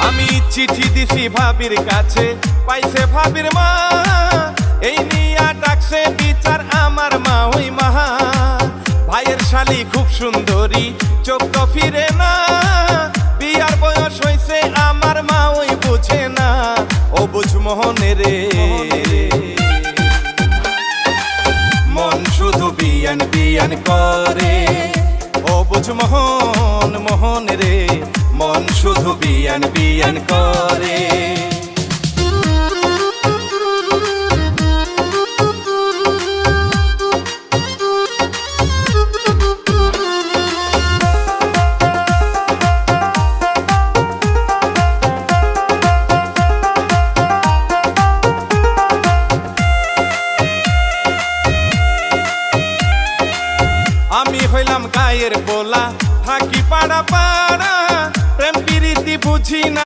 আমি চিঠি দিছি ভাবির কাছে, পাইছে ভাবির মা, এই নিয়া ডাকছে বিচার আমার মা ওই মাহা। ভাইয়ের শালি খুব সুন্দরী, চোখ তো ফিরে না, বিয়ার বয়স হইছে আমার মা ওই বুঝে না, ও বুঝ মোহনে রে। মন শুধু বিয়ান বিয়ান করে, ও বুঝ মোহন মোহন রে, মন শুধু বিয়ান বিয়ান করে। আমি হইলাম গায়ের পোলা, থাকি পাড়া পাড়া, প্রেম প্রীতি বুঝি না।